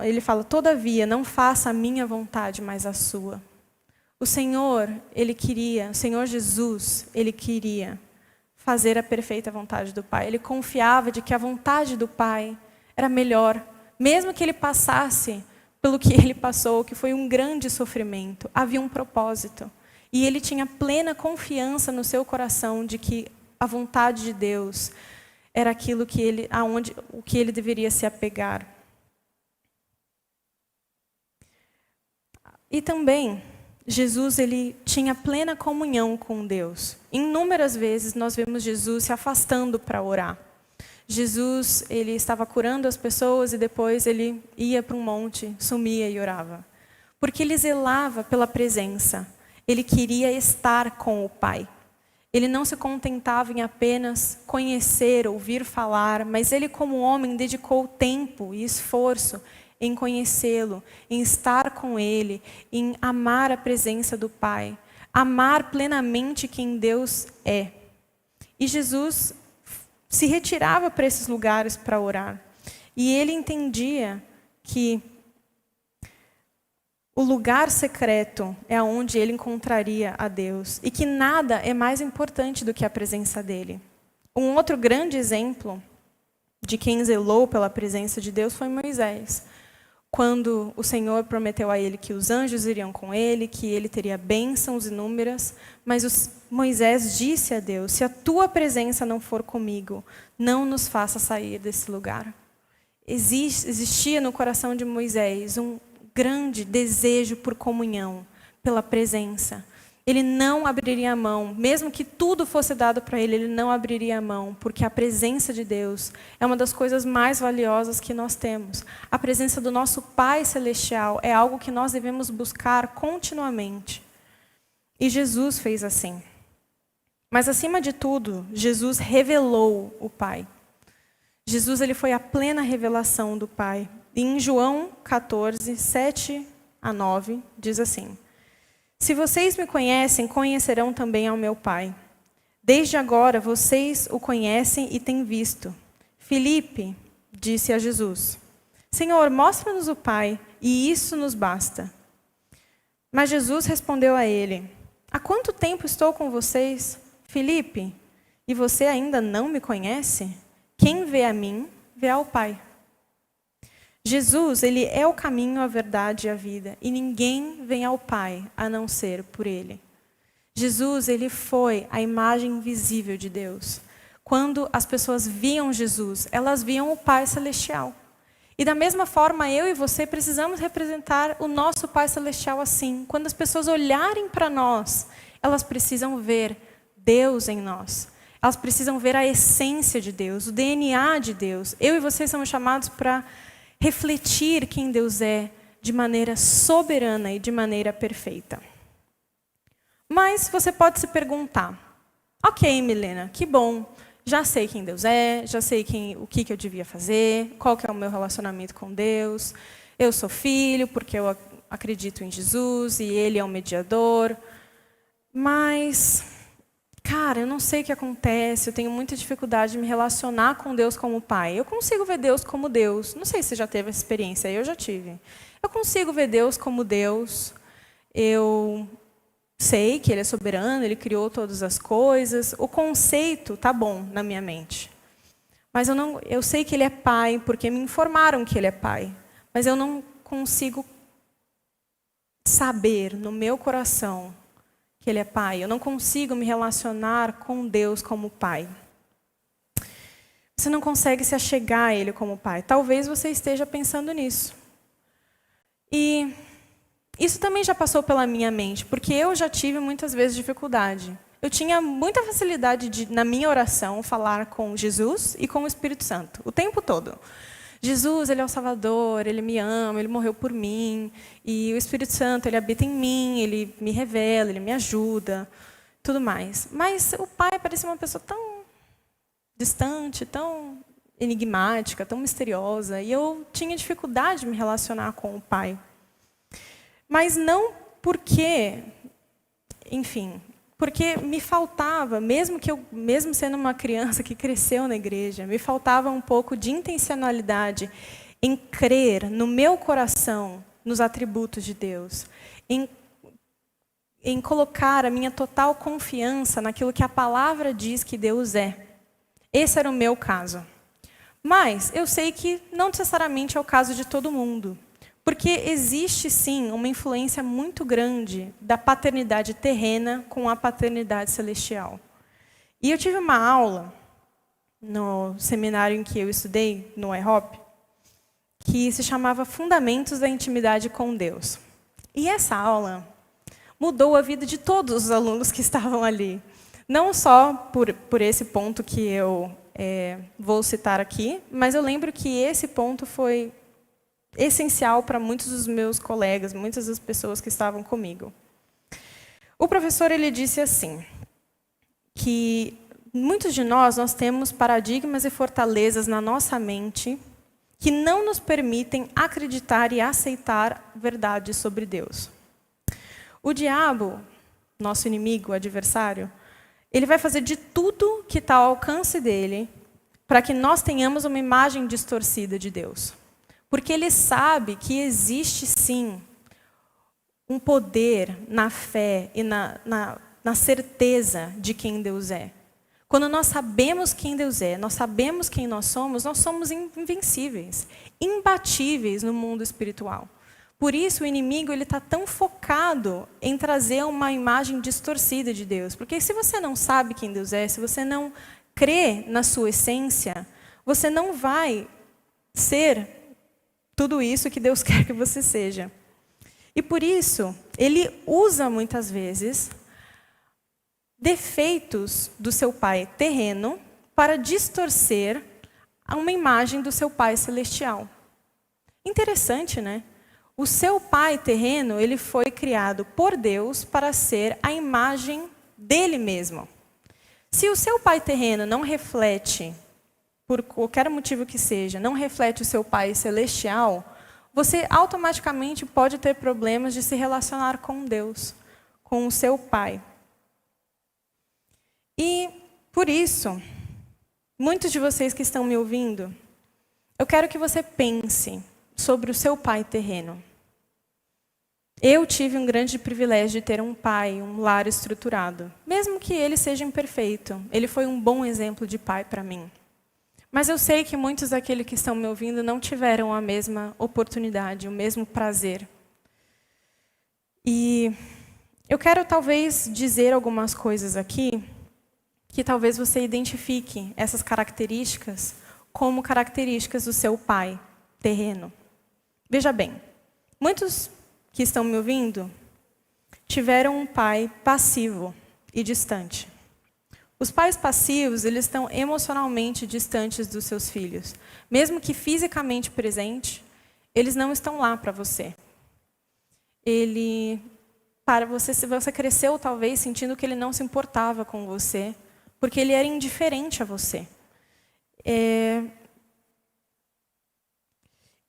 ele fala: todavia, não faça a minha vontade, mas a sua. O Senhor Jesus, ele queria fazer a perfeita vontade do Pai. Ele confiava de que a vontade do Pai era melhor, mesmo que ele passasse pelo que ele passou, que foi um grande sofrimento, havia um propósito. E ele tinha plena confiança no seu coração de que a vontade de Deus era aquilo o que ele deveria se apegar. E também, Jesus ele tinha plena comunhão com Deus. Inúmeras vezes nós vemos Jesus se afastando para orar. Jesus ele estava curando as pessoas e depois ele ia para um monte, sumia e orava. Porque ele zelava pela presença. Ele queria estar com o Pai. Ele não se contentava em apenas conhecer, ouvir falar, mas ele como homem dedicou tempo e esforço em conhecê-lo, em estar com ele, em amar a presença do Pai, amar plenamente quem Deus é. E Jesus se retirava para esses lugares para orar. E ele entendia que o lugar secreto é onde ele encontraria a Deus e que nada é mais importante do que a presença dele. Um outro grande exemplo de quem zelou pela presença de Deus foi Moisés. Quando o Senhor prometeu a ele que os anjos iriam com ele, que ele teria bênçãos inúmeras, mas Moisés disse a Deus: se a tua presença não for comigo, não nos faça sair desse lugar. Existia no coração de Moisés um grande desejo por comunhão, pela presença. Ele não abriria a mão, mesmo que tudo fosse dado para ele, ele não abriria a mão, porque a presença de Deus é uma das coisas mais valiosas que nós temos. A presença do nosso Pai Celestial é algo que nós devemos buscar continuamente. E Jesus fez assim. Mas, acima de tudo, Jesus revelou o Pai. Jesus ele foi a plena revelação do Pai. E em João 14, 7 a 9, diz assim: Se vocês me conhecem, conhecerão também ao meu Pai. Desde agora vocês o conhecem e têm visto. Filipe disse a Jesus: Senhor, mostra-nos o Pai, e isso nos basta. Mas Jesus respondeu a ele: Há quanto tempo estou com vocês, Filipe, e você ainda não me conhece? Quem vê a mim, vê ao Pai. Jesus, ele é o caminho, a verdade e a vida, e ninguém vem ao Pai a não ser por ele. Jesus, ele foi a imagem visível de Deus. Quando as pessoas viam Jesus, elas viam o Pai Celestial. E da mesma forma, eu e você precisamos representar o nosso Pai Celestial assim. Quando as pessoas olharem para nós, elas precisam ver Deus em nós. Elas precisam ver a essência de Deus, o DNA de Deus. Eu e você somos chamados para refletir quem Deus é de maneira soberana e de maneira perfeita. Mas você pode se perguntar: ok, Milena, que bom. Já sei quem Deus é, já sei o que eu devia fazer, qual que é o meu relacionamento com Deus. Eu sou filho porque eu acredito em Jesus e Ele é o mediador. Mas, cara, eu não sei o que acontece, eu tenho muita dificuldade de me relacionar com Deus como Pai. Eu consigo ver Deus como Deus. Não sei se você já teve essa experiência, eu já tive. Eu consigo ver Deus como Deus. Eu sei que Ele é soberano, Ele criou todas as coisas. O conceito está bom na minha mente. Mas eu sei que Ele é Pai, porque me informaram que Ele é Pai. Mas eu não consigo saber no meu coração que Ele é Pai. Eu não consigo me relacionar com Deus como Pai. Você não consegue se achegar a Ele como Pai. Talvez você esteja pensando nisso. E isso também já passou pela minha mente, porque eu já tive muitas vezes dificuldade. Eu tinha muita facilidade de, na minha oração, falar com Jesus e com o Espírito Santo, o tempo todo. Jesus, Ele é o Salvador, Ele me ama, Ele morreu por mim. E o Espírito Santo, Ele habita em mim, Ele me revela, Ele me ajuda, tudo mais. Mas o Pai parecia uma pessoa tão distante, tão enigmática, tão misteriosa. E eu tinha dificuldade de me relacionar com o Pai. Mas não porque, enfim, porque me faltava, mesmo sendo uma criança que cresceu na igreja, me faltava um pouco de intencionalidade em crer no meu coração nos atributos de Deus, em colocar a minha total confiança naquilo que a palavra diz que Deus é. Esse era o meu caso. Mas eu sei que não necessariamente é o caso de todo mundo. Porque existe, sim, uma influência muito grande da paternidade terrena com a paternidade celestial. E eu tive uma aula no seminário em que eu estudei, no IHOP, que se chamava Fundamentos da Intimidade com Deus. E essa aula mudou a vida de todos os alunos que estavam ali. Não só por esse ponto que eu vou citar aqui, mas eu lembro que esse ponto foi essencial para muitos dos meus colegas, muitas das pessoas que estavam comigo. O professor ele disse assim, que muitos de nós temos paradigmas e fortalezas na nossa mente que não nos permitem acreditar e aceitar verdades sobre Deus. O diabo, nosso inimigo, adversário, ele vai fazer de tudo que está ao alcance dele para que nós tenhamos uma imagem distorcida de Deus. Porque ele sabe que existe, sim, um poder na fé e na certeza de quem Deus é. Quando nós sabemos quem Deus é, nós sabemos quem nós somos invencíveis, imbatíveis no mundo espiritual. Por isso o inimigo está tão focado em trazer uma imagem distorcida de Deus. Porque se você não sabe quem Deus é, se você não crê na sua essência, você não vai ser tudo isso que Deus quer que você seja. E por isso, ele usa muitas vezes defeitos do seu pai terreno para distorcer uma imagem do seu pai celestial. Interessante, né? O seu pai terreno, ele foi criado por Deus para ser a imagem dele mesmo. Se o seu pai terreno não reflete, por qualquer motivo que seja, não reflete o seu Pai celestial, você automaticamente pode ter problemas de se relacionar com Deus, com o seu Pai. E, por isso, muitos de vocês que estão me ouvindo, eu quero que você pense sobre o seu pai terreno. Eu tive um grande privilégio de ter um pai, um lar estruturado. Mesmo que ele seja imperfeito, ele foi um bom exemplo de pai para mim. Mas eu sei que muitos daqueles que estão me ouvindo não tiveram a mesma oportunidade, o mesmo prazer. E eu quero talvez dizer algumas coisas aqui, que talvez você identifique essas características como características do seu pai terreno. Veja bem, muitos que estão me ouvindo tiveram um pai passivo e distante. Os pais passivos, eles estão emocionalmente distantes dos seus filhos. Mesmo que fisicamente presente, eles não estão lá para você. Você cresceu talvez sentindo que ele não se importava com você, porque ele era indiferente a você.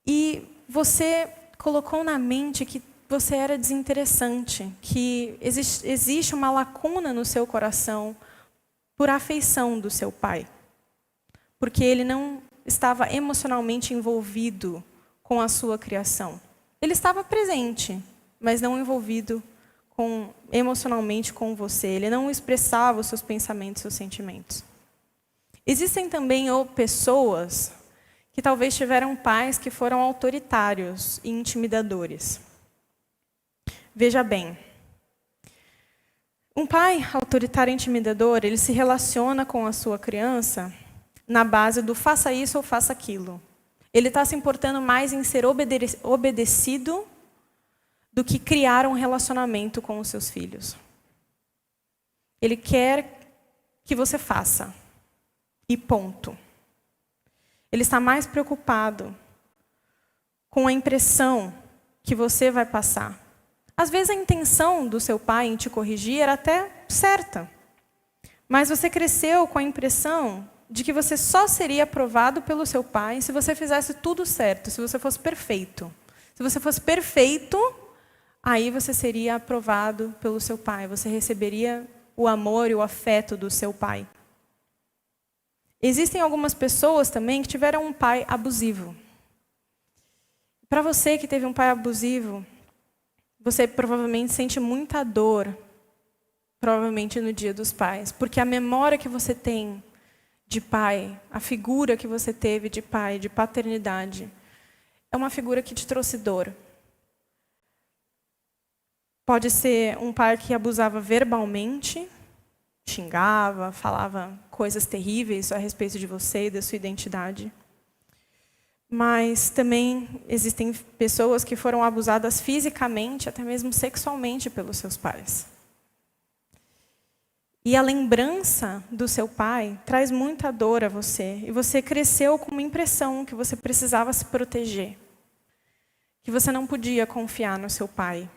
E você colocou na mente que você era desinteressante, que existe uma lacuna no seu coração por afeição do seu pai. Porque ele não estava emocionalmente envolvido com a sua criação. Ele estava presente, mas não envolvido emocionalmente com você. Ele não expressava os seus pensamentos, seus sentimentos. Existem também pessoas que talvez tiveram pais que foram autoritários e intimidadores. Veja bem, um pai autoritário e intimidador, ele se relaciona com a sua criança na base do faça isso ou faça aquilo. Ele está se importando mais em ser obedecido do que criar um relacionamento com os seus filhos. Ele quer que você faça. E ponto. Ele está mais preocupado com a impressão que você vai passar. Às vezes a intenção do seu pai em te corrigir era até certa. Mas você cresceu com a impressão de que você só seria aprovado pelo seu pai se você fizesse tudo certo, se você fosse perfeito. Se você fosse perfeito, aí você seria aprovado pelo seu pai. Você receberia o amor e o afeto do seu pai. Existem algumas pessoas também que tiveram um pai abusivo. Para você que teve um pai abusivo, você provavelmente sente muita dor, provavelmente no Dia dos Pais, porque a memória que você tem de pai, a figura que você teve de pai, de paternidade, é uma figura que te trouxe dor. Pode ser um pai que abusava verbalmente, xingava, falava coisas terríveis a respeito de você e da sua identidade. Mas também existem pessoas que foram abusadas fisicamente, até mesmo sexualmente pelos seus pais. E a lembrança do seu pai traz muita dor a você. E você cresceu com uma impressão que você precisava se proteger. Que você não podia confiar no seu pai.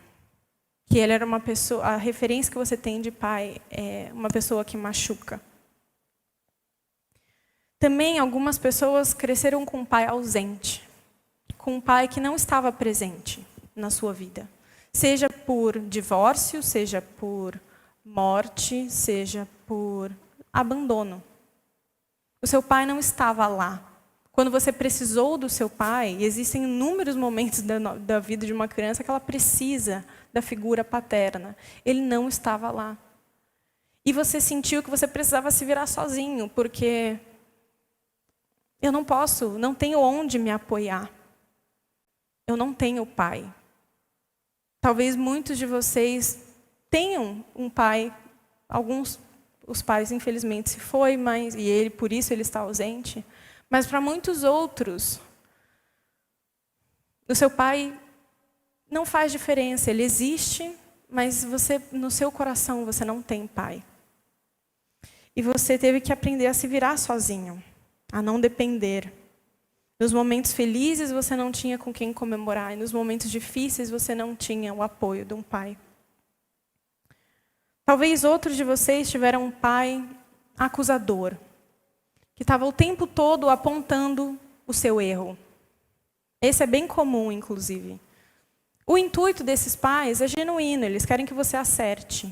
Que ele era uma pessoa, a referência que você tem de pai é uma pessoa que machuca. Também algumas pessoas cresceram com um pai ausente, com um pai que não estava presente na sua vida. Seja por divórcio, seja por morte, seja por abandono. O seu pai não estava lá. Quando você precisou do seu pai, existem inúmeros momentos da vida de uma criança que ela precisa da figura paterna. Ele não estava lá. E você sentiu que você precisava se virar sozinho, porque eu não tenho onde me apoiar. Eu não tenho pai. Talvez muitos de vocês tenham um pai, os pais infelizmente se foi, por isso ele está ausente. Mas para muitos outros, o seu pai não faz diferença. Ele existe, mas no seu coração você não tem pai. E você teve que aprender a se virar sozinho, a não depender. Nos momentos felizes você não tinha com quem comemorar, e nos momentos difíceis você não tinha o apoio de um pai. Talvez outros de vocês tiveram um pai acusador, que estava o tempo todo apontando o seu erro. Esse é bem comum, inclusive. O intuito desses pais é genuíno, eles querem que você acerte.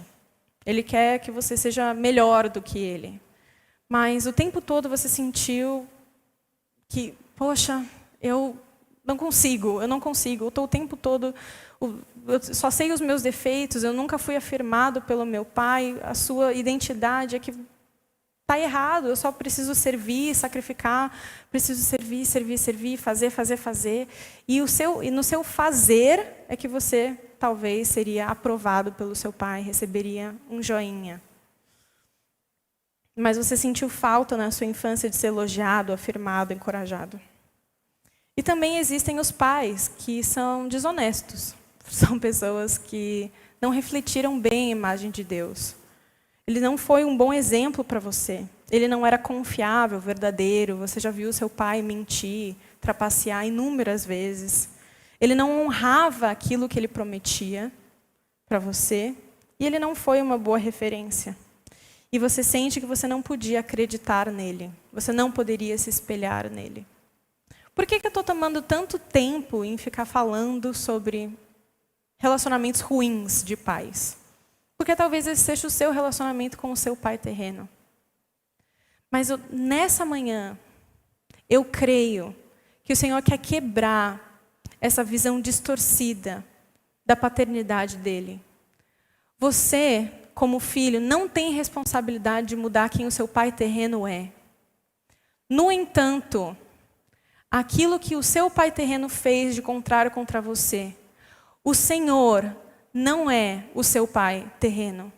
Ele quer que você seja melhor do que ele. Mas o tempo todo você sentiu que, poxa, eu não consigo. Eu estou o tempo todo, eu só sei os meus defeitos, eu nunca fui afirmado pelo meu pai, a sua identidade é que está errado, eu só preciso servir, sacrificar, preciso servir, fazer. E no seu fazer é que você talvez seria aprovado pelo seu pai, receberia um joinha. Mas você sentiu falta na sua infância de ser elogiado, afirmado, encorajado. E também existem os pais que são desonestos. São pessoas que não refletiram bem a imagem de Deus. Ele não foi um bom exemplo para você. Ele não era confiável, verdadeiro. Você já viu seu pai mentir, trapacear inúmeras vezes. Ele não honrava aquilo que ele prometia para você. E ele não foi uma boa referência. E você sente que você não podia acreditar nele. Você não poderia se espelhar nele. Por que eu estou tomando tanto tempo em ficar falando sobre relacionamentos ruins de pais? Porque talvez esse seja o seu relacionamento com o seu pai terreno. Mas nessa manhã, eu creio que o Senhor quer quebrar essa visão distorcida da paternidade dele. Você, como filho, não tem responsabilidade de mudar quem o seu pai terreno é. No entanto, aquilo que o seu pai terreno fez de contrário contra você, o Senhor não é o seu pai terreno.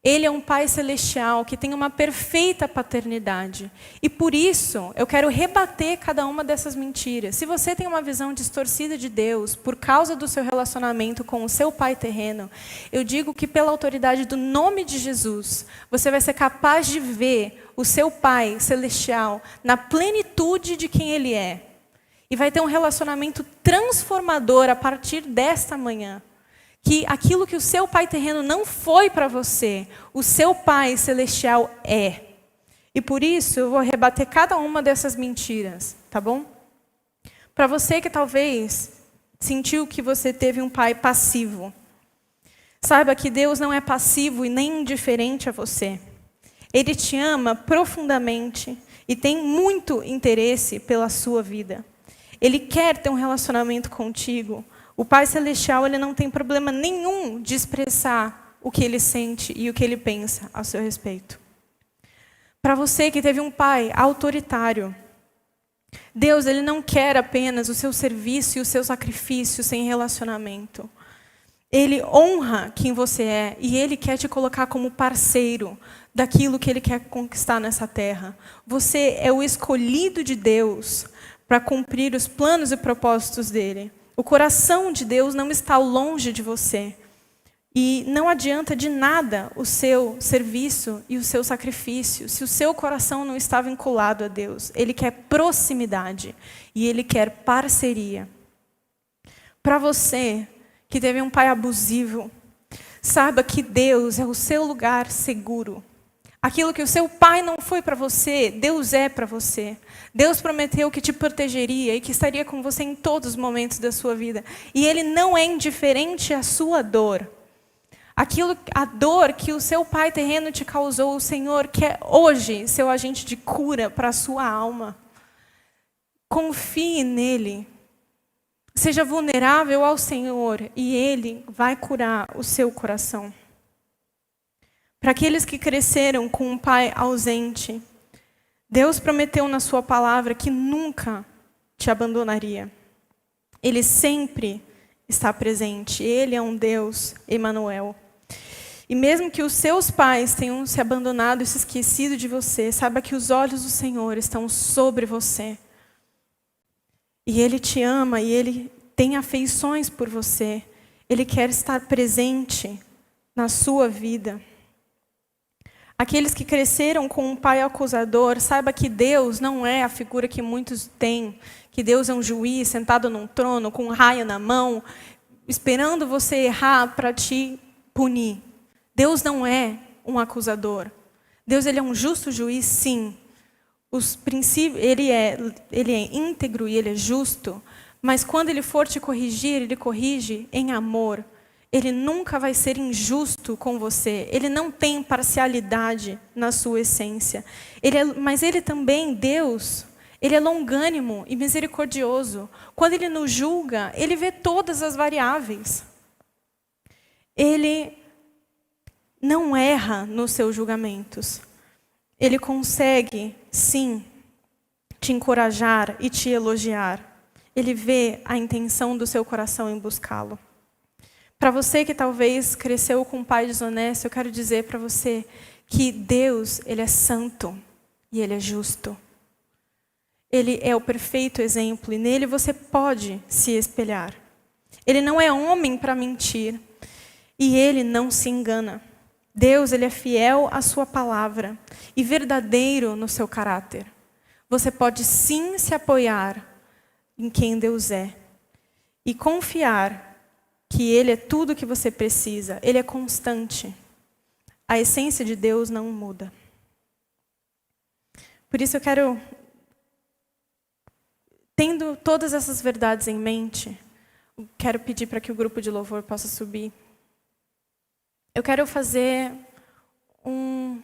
Ele é um pai celestial que tem uma perfeita paternidade. E por isso, eu quero rebater cada uma dessas mentiras. Se você tem uma visão distorcida de Deus por causa do seu relacionamento com o seu pai terreno, eu digo que pela autoridade do nome de Jesus, você vai ser capaz de ver o seu pai celestial na plenitude de quem ele é. E vai ter um relacionamento transformador a partir desta manhã. Que aquilo que o seu pai terreno não foi para você, o seu pai celestial é. E por isso eu vou rebater cada uma dessas mentiras, tá bom? Para você que talvez sentiu que você teve um pai passivo, saiba que Deus não é passivo e nem indiferente a você. Ele te ama profundamente e tem muito interesse pela sua vida. Ele quer ter um relacionamento contigo. O Pai Celestial, ele não tem problema nenhum de expressar o que ele sente e o que ele pensa a seu respeito. Para você que teve um pai autoritário, Deus, ele não quer apenas o seu serviço e o seu sacrifício sem relacionamento. Ele honra quem você é e ele quer te colocar como parceiro daquilo que ele quer conquistar nessa terra. Você é o escolhido de Deus para cumprir os planos e propósitos dele. O coração de Deus não está longe de você. E não adianta de nada o seu serviço e o seu sacrifício se o seu coração não está vinculado a Deus. Ele quer proximidade e ele quer parceria. Para você que teve um pai abusivo, saiba que Deus é o seu lugar seguro. Aquilo que o seu pai não foi para você, Deus é para você. Deus prometeu que te protegeria e que estaria com você em todos os momentos da sua vida. E Ele não é indiferente à sua dor. A dor que o seu pai terreno te causou, o Senhor quer hoje ser o agente de cura para a sua alma. Confie nele. Seja vulnerável ao Senhor e Ele vai curar o seu coração. Para aqueles que cresceram com um pai ausente, Deus prometeu na sua palavra que nunca te abandonaria. Ele sempre está presente. Ele é um Deus, Emanuel. E mesmo que os seus pais tenham se abandonado e se esquecido de você, saiba que os olhos do Senhor estão sobre você. E Ele te ama e Ele tem afeições por você. Ele quer estar presente na sua vida. Aqueles que cresceram com um pai acusador, saiba que Deus não é a figura que muitos têm, que Deus é um juiz sentado num trono com um raio na mão, esperando você errar para te punir. Deus não é um acusador. Deus, ele é um justo juiz, sim. Os princípios, ele é íntegro e ele é justo, Mas quando Ele for te corrigir, Ele corrige em amor. Ele nunca vai ser injusto com você. Ele não tem parcialidade na sua essência. Mas Ele também, Deus, Ele é longânimo e misericordioso. Quando Ele nos julga, Ele vê todas as variáveis. Ele não erra nos seus julgamentos. Ele consegue, sim, te encorajar e te elogiar. Ele vê a intenção do seu coração em buscá-lo. Para você que talvez cresceu com um pai desonesto, eu quero dizer para você que Deus, Ele é santo e Ele é justo. Ele é o perfeito exemplo e nele você pode se espelhar. Ele não é homem para mentir e Ele não se engana. Deus, Ele é fiel à sua palavra e verdadeiro no seu caráter. Você pode sim se apoiar em quem Deus é e confiar que Ele é tudo o que você precisa. Ele é constante. A essência de Deus não muda. Por isso eu quero, tendo todas essas verdades em mente, quero pedir para que o grupo de louvor possa subir. Eu quero fazer um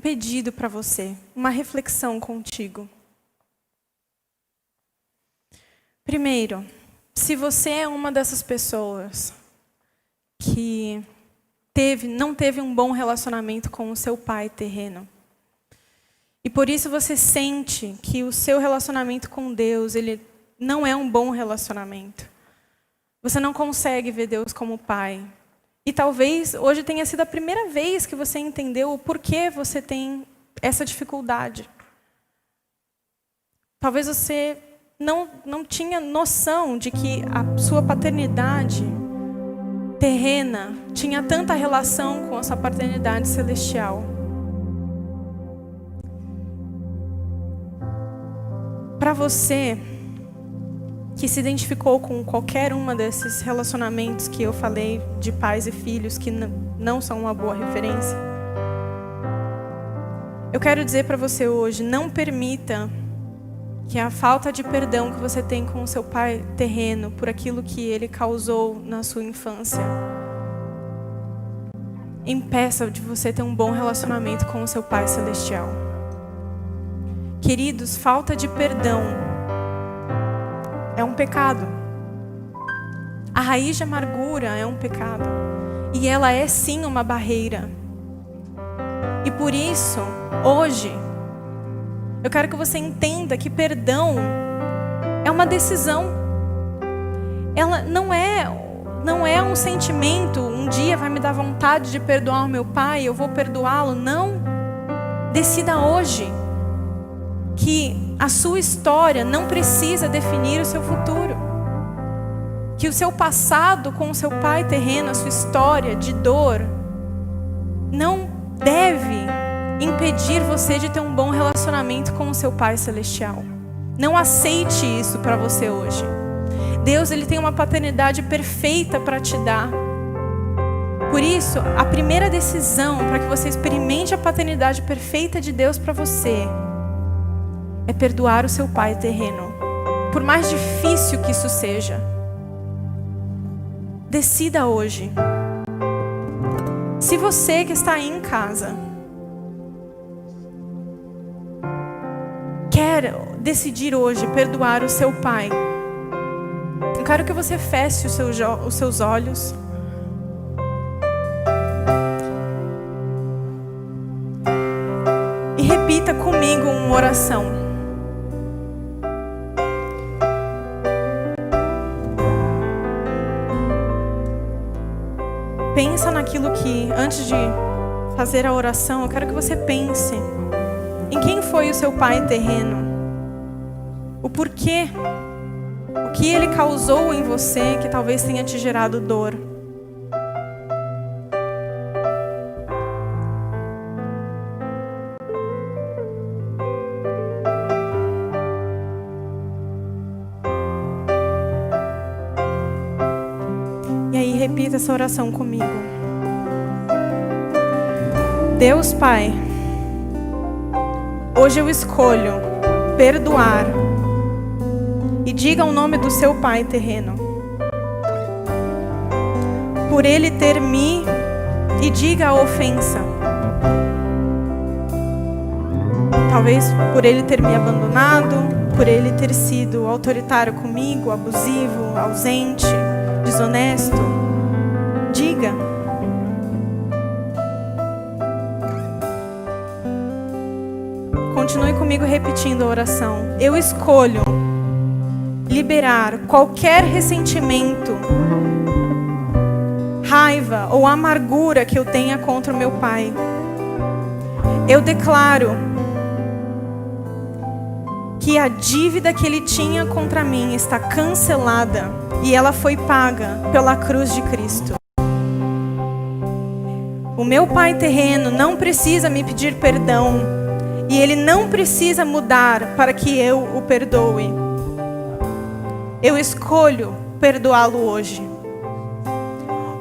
pedido para você, uma reflexão contigo. Primeiro, se você é uma dessas pessoas que não teve um bom relacionamento com o seu pai terreno, e por isso você sente que o seu relacionamento com Deus, ele não é um bom relacionamento. Você não consegue ver Deus como pai. E talvez hoje tenha sido a primeira vez que você entendeu o porquê você tem essa dificuldade. Talvez você não tinha noção de que a sua paternidade terrena tinha tanta relação com a sua paternidade celestial. Para você que se identificou com qualquer uma desses relacionamentos que eu falei de pais e filhos que não são uma boa referência, eu quero dizer para você hoje, não permita que a falta de perdão que você tem com o seu pai terreno por aquilo que ele causou na sua infância impeça de você ter um bom relacionamento com o seu pai celestial. Queridos, falta de perdão é um pecado. A raiz de amargura é um pecado. E ela é sim uma barreira. E por isso, hoje, eu quero que você entenda que perdão é uma decisão. Ela não é um sentimento, um dia vai me dar vontade de perdoar o meu pai, eu vou perdoá-lo. Não. Decida hoje que a sua história não precisa definir o seu futuro. Que o seu passado com o seu pai terreno, a sua história de dor, não deve impedir você de ter um bom relacionamento com o seu pai celestial. Não aceite isso para você hoje. Deus, Ele tem uma paternidade perfeita para te dar. Por isso, a primeira decisão para que você experimente a paternidade perfeita de Deus para você é perdoar o seu pai terreno. Por mais difícil que isso seja, decida hoje. Se você que está aí em casa quer decidir hoje perdoar o seu pai, eu quero que você feche os seus olhos. E repita comigo uma oração. Pensa naquilo que, antes de fazer a oração, eu quero que você pense em quem foi o seu pai terreno, o porquê, o que ele causou em você que talvez tenha te gerado dor. E aí repita essa oração comigo. Deus Pai, hoje eu escolho perdoar e diga o nome do seu pai terreno. Por ele ter me, e diga a ofensa. Talvez por ele ter me abandonado, por ele ter sido autoritário comigo, abusivo, ausente, desonesto. Diga. Continue comigo repetindo a oração. Eu escolho liberar qualquer ressentimento, raiva ou amargura que eu tenha contra o meu pai. Eu declaro que a dívida que ele tinha contra mim está cancelada e ela foi paga pela cruz de Cristo. O meu pai terreno não precisa me pedir perdão e ele não precisa mudar para que eu o perdoe. Eu escolho perdoá-lo hoje.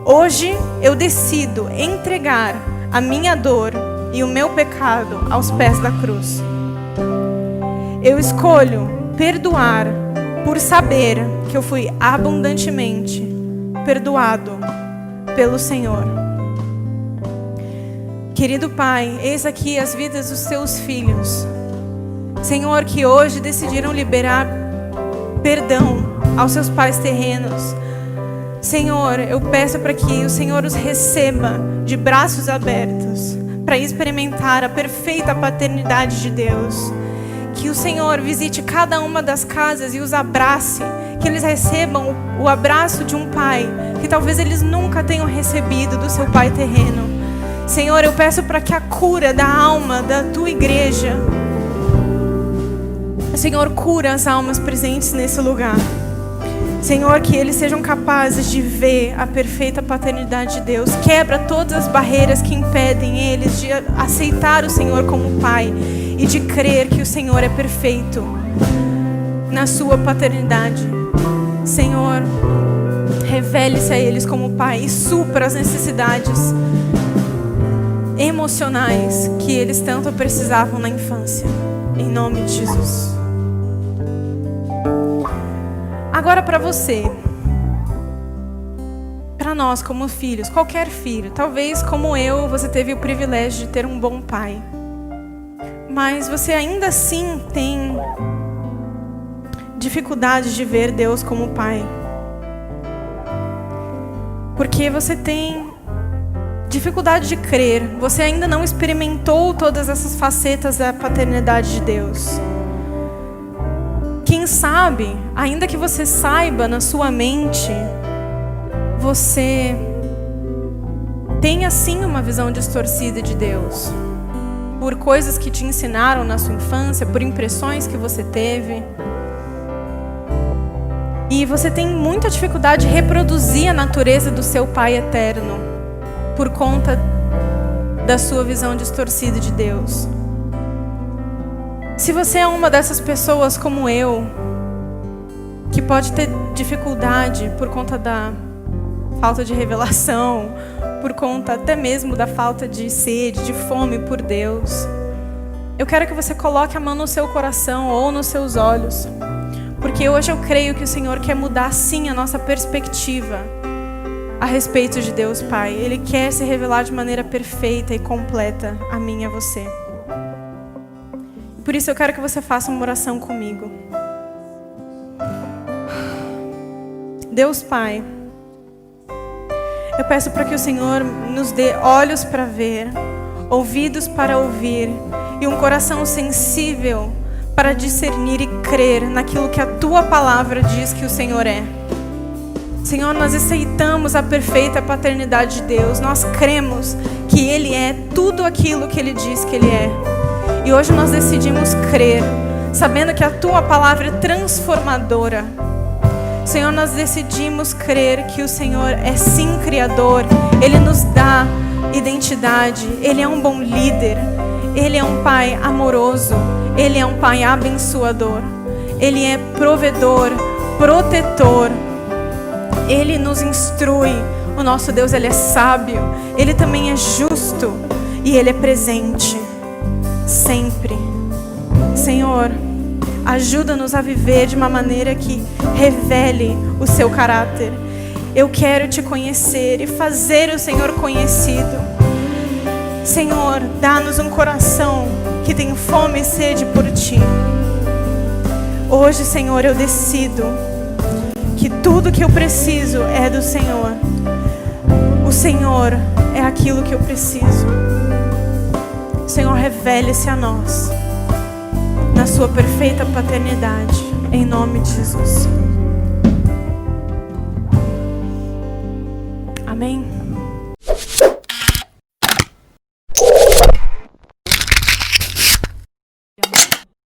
Hoje eu decido entregar a minha dor e o meu pecado aos pés da cruz. Eu escolho perdoar por saber que eu fui abundantemente perdoado pelo Senhor. Querido Pai, eis aqui as vidas dos teus filhos, Senhor, que hoje decidiram liberar perdão aos seus pais terrenos. Senhor, eu peço para que o Senhor os receba de braços abertos para experimentar a perfeita paternidade de Deus. Que o Senhor visite cada uma das casas e os abrace, que eles recebam o abraço de um pai que talvez eles nunca tenham recebido do seu pai terreno. Senhor, eu peço para que a cura da alma da tua igreja, Senhor, cura as almas presentes nesse lugar. Senhor, que eles sejam capazes de ver a perfeita paternidade de Deus. Quebra todas as barreiras que impedem eles de aceitar o Senhor como Pai e de crer que o Senhor é perfeito na sua paternidade. Senhor, revele-se a eles como Pai e supra as necessidades emocionais que eles tanto precisavam na infância. Em nome de Jesus. Agora para você, para nós como filhos, qualquer filho, talvez como eu, você teve o privilégio de ter um bom pai, mas você ainda assim tem dificuldade de ver Deus como pai, porque você tem dificuldade de crer, você ainda não experimentou todas essas facetas da paternidade de Deus. Quem sabe, ainda que você saiba na sua mente, você tenha sim uma visão distorcida de Deus, por coisas que te ensinaram na sua infância, por impressões que você teve. E você tem muita dificuldade de reproduzir a natureza do seu Pai eterno, por conta da sua visão distorcida de Deus. Se você é uma dessas pessoas como eu, que pode ter dificuldade por conta da falta de revelação, por conta até mesmo da falta de sede, de fome por Deus, eu quero que você coloque a mão no seu coração ou nos seus olhos, porque hoje eu creio que o Senhor quer mudar sim a nossa perspectiva a respeito de Deus Pai. Ele quer se revelar de maneira perfeita e completa a mim e a você. Por isso eu quero que você faça uma oração comigo. Deus Pai, eu peço para que o Senhor nos dê olhos para ver, ouvidos para ouvir e um coração sensível para discernir e crer naquilo que a Tua palavra diz que o Senhor é. Senhor, nós aceitamos a perfeita paternidade de Deus. Nós cremos que Ele é tudo aquilo que Ele diz que Ele é. E hoje nós decidimos crer, sabendo que a Tua palavra é transformadora. Senhor, nós decidimos crer que o Senhor é sim Criador. Ele nos dá identidade. Ele é um bom líder. Ele é um Pai amoroso. Ele é um Pai abençoador. Ele é provedor, protetor. Ele nos instrui. O nosso Deus, Ele é sábio. Ele também é justo. E Ele é presente. Sempre. Senhor, Ajuda-nos a viver de uma maneira que revele o seu caráter. Eu quero te conhecer e fazer o Senhor conhecido. Senhor, dá-nos um coração que tem fome e sede por ti. Hoje, Senhor, eu decido que tudo que eu preciso é do Senhor. O Senhor é aquilo que eu preciso. Senhor, revele-se a nós na sua perfeita paternidade, em nome de Jesus. Amém.